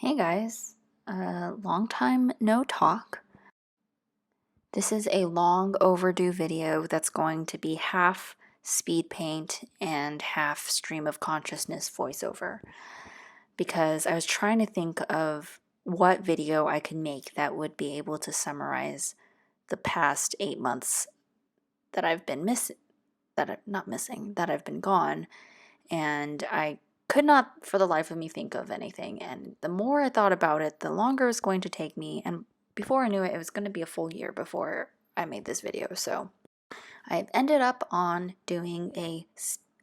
Hey guys, long time no talk. This is a long overdue video that's going to be half speed paint and half stream of consciousness voiceover because I was trying to think of what video I could make that would be able to summarize the past 8 months that I've been that I've been gone, and I could not for the life of me think of anything. And the more I thought about it, the longer it was going to take me. And before I knew it, it was going to be a full year before I made this video. So I ended up on doing a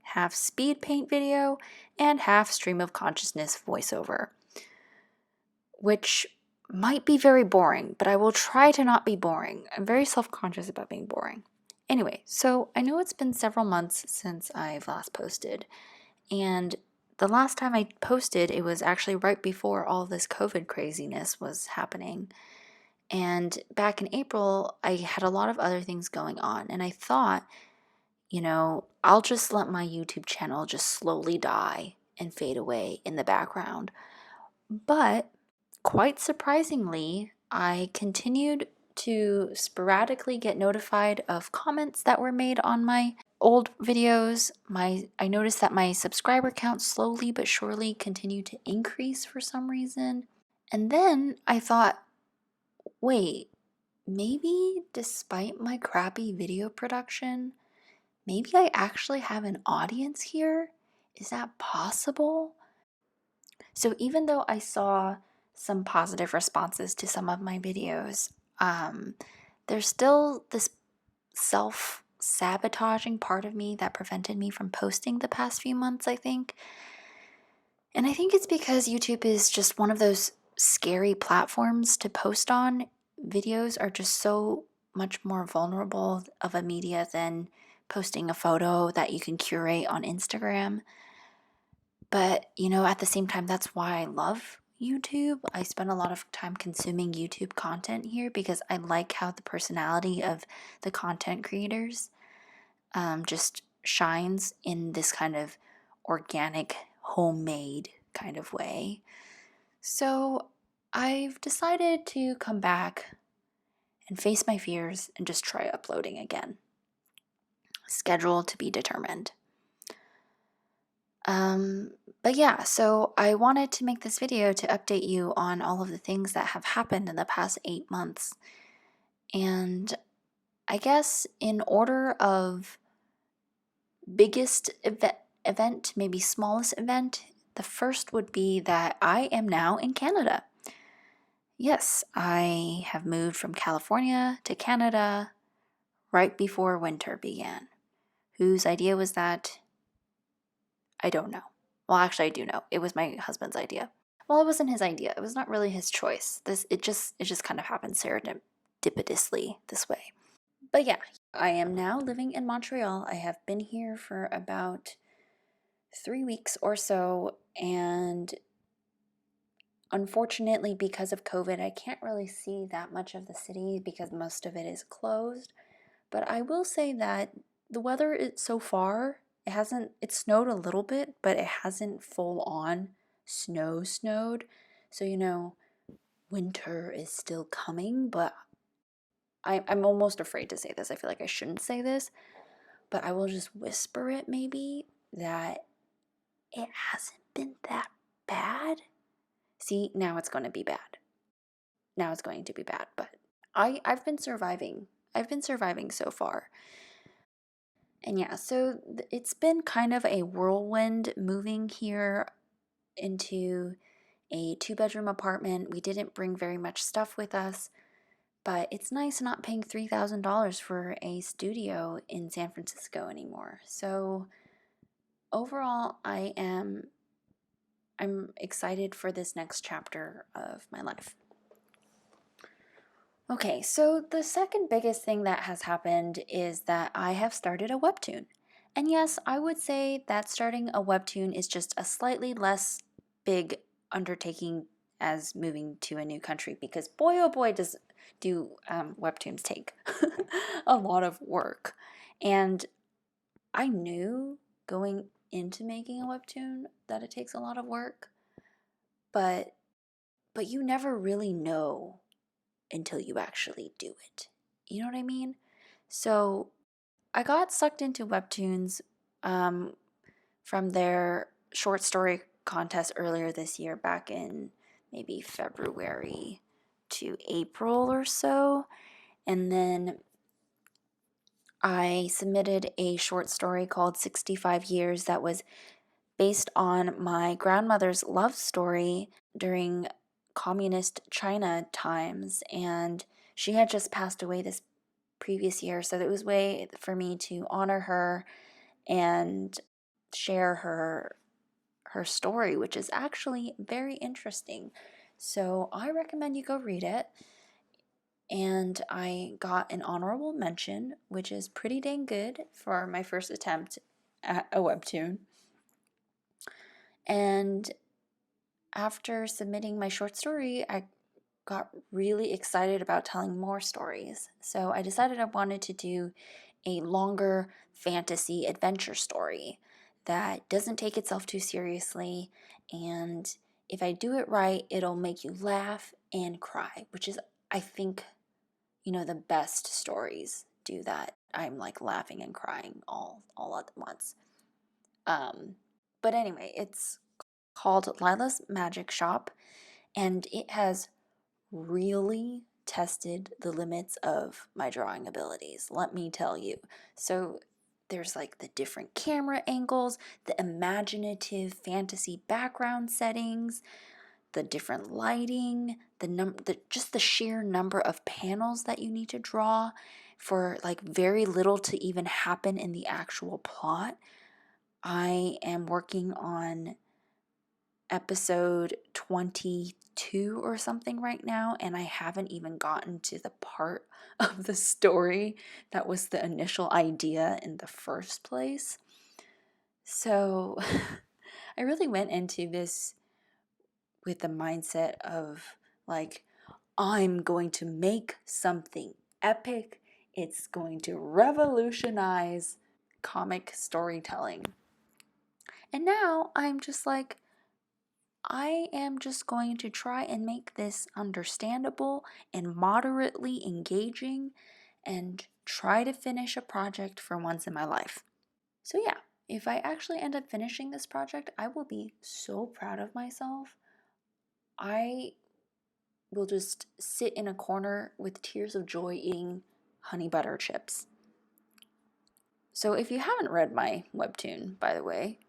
half speed paint video and half stream of consciousness voiceover, which might be very boring, but I will try to not be boring. I'm very self-conscious about being boring. Anyway, so I know it's been several months since I've last posted, and the last time I posted, it was actually right before all this COVID craziness was happening. And back in April, I had a lot of other things going on. And I thought, I'll just let my YouTube channel just slowly die and fade away in the background. But quite surprisingly, I continued to sporadically get notified of comments that were made on my old videos. I noticed that my subscriber count slowly but surely continued to increase for some reason. And then I thought, wait, maybe despite my crappy video production, maybe I actually have an audience here? Is that possible? So even though I saw some positive responses to some of my videos, there's still this self-sabotaging part of me that prevented me from posting the past few months, I think. And I think it's because YouTube is just one of those scary platforms to post on. Videos are just so much more vulnerable of a media than posting a photo that you can curate on Instagram. But, at the same time, that's why I love YouTube. I spend a lot of time consuming YouTube content here because I like how the personality of the content creators just shines in this kind of organic, homemade kind of way. So I've decided to come back and face my fears and just try uploading again. Schedule to be determined. But yeah, so I wanted to make this video to update you on all of the things that have happened in the past 8 months. And I guess in order of biggest event, maybe smallest event, the first would be that I am now in Canada. Yes, I have moved from California to Canada right before winter began. Whose idea was that? I don't know. Well, actually, I do know. It was my husband's idea. Well, it wasn't his idea. It was not really his choice. It just kind of happened serendipitously this way. But yeah, I am now living in Montreal. I have been here for about 3 weeks or so, and unfortunately, because of COVID, I can't really see that much of the city because most of it is closed. But I will say that the weather is so far, it snowed a little bit, but it hasn't full on snowed. So, winter is still coming, but I'm almost afraid to say this. I feel like I shouldn't say this, but I will just whisper it maybe that it hasn't been that bad. See, now it's going to be bad. Now it's going to be bad, but I've been surviving. I've been surviving so far. And yeah, so it's been kind of a whirlwind moving here into a 2-bedroom apartment. We didn't bring very much stuff with us, but it's nice not paying $3,000 for a studio in San Francisco anymore. So overall, I'm excited for this next chapter of my life. Okay, so the second biggest thing that has happened is that I have started a Webtoon. And yes, I would say that starting a Webtoon is just a slightly less big undertaking as moving to a new country, because boy oh boy do Webtoons take a lot of work. And I knew going into making a Webtoon that it takes a lot of work, but but you never really know until you actually do it. You know what I mean? So I got sucked into Webtoons from their short story contest earlier this year, back in maybe February to April or so. And then I submitted a short story called 65 Years that was based on my grandmother's love story during communist China times. And she had just passed away this previous year, so it was a way for me to honor her and share her story, which is actually very interesting. So I recommend you go read it. And I got an honorable mention, which is pretty dang good for my first attempt at a webtoon. And after submitting my short story, I got really excited about telling more stories. So I decided I wanted to do a longer fantasy adventure story that doesn't take itself too seriously. And if I do it right, it'll make you laugh and cry, which is, I think, the best stories do that. I'm like laughing and crying all at once. But anyway, it's called Lila's Magic Shop, and it has really tested the limits of my drawing abilities, let me tell you. So there's like the different camera angles, the imaginative fantasy background settings, the different lighting, just the sheer number of panels that you need to draw for like very little to even happen in the actual plot. I am working on episode 22 or something right now, and I haven't even gotten to the part of the story that was the initial idea in the first place. So I really went into this with the mindset of like, I'm going to make something epic. It's going to revolutionize comic storytelling. And now I'm just like, I am just going to try and make this understandable and moderately engaging and try to finish a project for once in my life. So yeah, if I actually end up finishing this project, I will be so proud of myself. I will just sit in a corner with tears of joy eating honey butter chips. So if you haven't read my webtoon, by the way,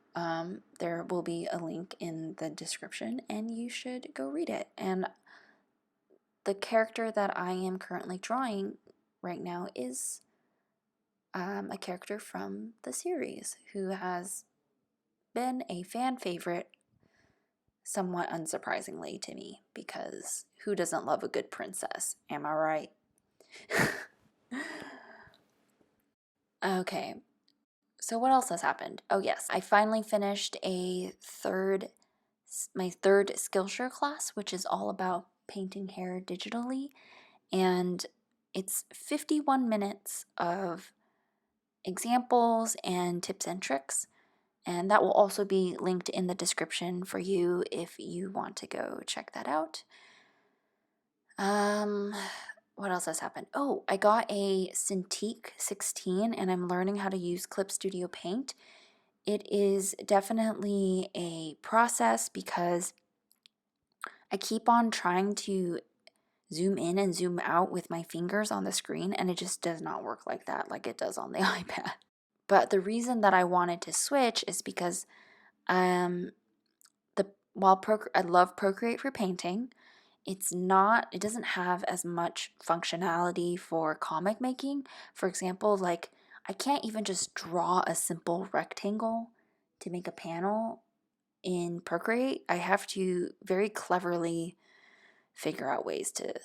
there will be a link in the description and you should go read it. And the character that I am currently drawing right now is a character from the series who has been a fan favorite, somewhat unsurprisingly to me, because who doesn't love a good princess? Am I right? Okay, so what else has happened? Oh yes, I finally finished my third Skillshare class, which is all about painting hair digitally, and it's 51 minutes of examples and tips and tricks, and that will also be linked in the description for you if you want to go check that out. What else has happened? Oh, I got a Cintiq 16 and I'm learning how to use Clip Studio Paint. It is definitely a process because I keep on trying to zoom in and zoom out with my fingers on the screen, and it just does not work like that, like it does on the iPad. But the reason that I wanted to switch is because I love Procreate for painting, it doesn't have as much functionality for comic making. For example, like I can't even just draw a simple rectangle to make a panel in Procreate. I have to very cleverly figure out ways to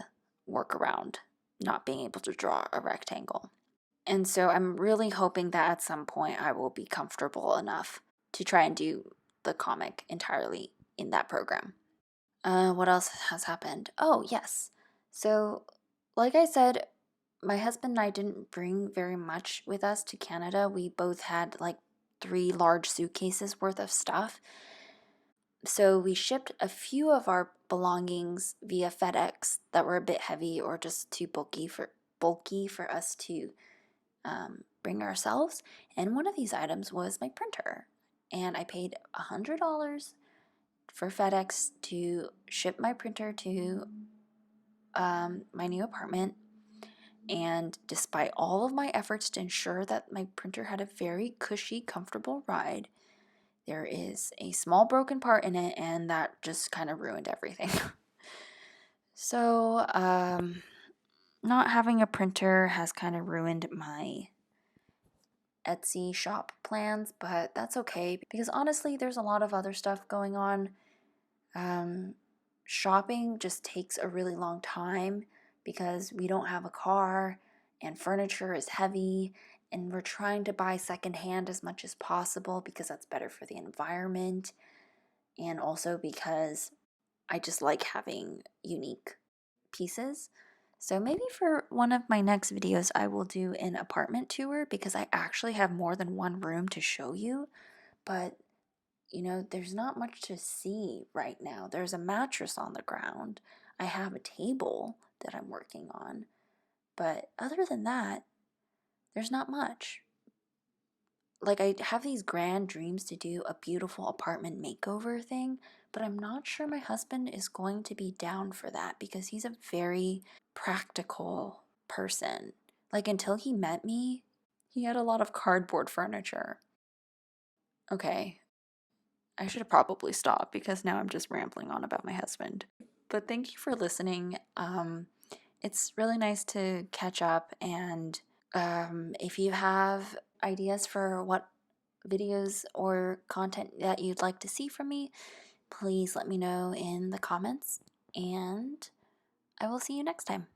work around not being able to draw a rectangle. And so I'm really hoping that at some point I will be comfortable enough to try and do the comic entirely in that program. What else has happened? Oh, yes. So, like I said, my husband and I didn't bring very much with us to Canada. We both had like 3 large suitcases worth of stuff. So we shipped a few of our belongings via FedEx that were a bit heavy or just too bulky for us to bring ourselves. And one of these items was my printer. And I paid $100 for FedEx to ship my printer to my new apartment. And despite all of my efforts to ensure that my printer had a very cushy, comfortable ride, there is a small broken part in it, and that just kind of ruined everything. So, not having a printer has kind of ruined my Etsy shop plans, but that's okay because honestly, there's a lot of other stuff going on. Shopping just takes a really long time because we don't have a car and furniture is heavy, and we're trying to buy secondhand as much as possible because that's better for the environment, and also because I just like having unique pieces. So maybe for one of my next videos, I will do an apartment tour because I actually have more than one room to show you. But, there's not much to see right now. There's a mattress on the ground. I have a table that I'm working on. But other than that, there's not much. Like, I have these grand dreams to do a beautiful apartment makeover thing, but I'm not sure my husband is going to be down for that because he's a very practical person. Like, until he met me, he had a lot of cardboard furniture. Okay, I should have probably stopped because now I'm just rambling on about my husband. But thank you for listening. It's really nice to catch up, and if you have ideas for what videos or content that you'd like to see from me, please let me know in the comments, and I will see you next time.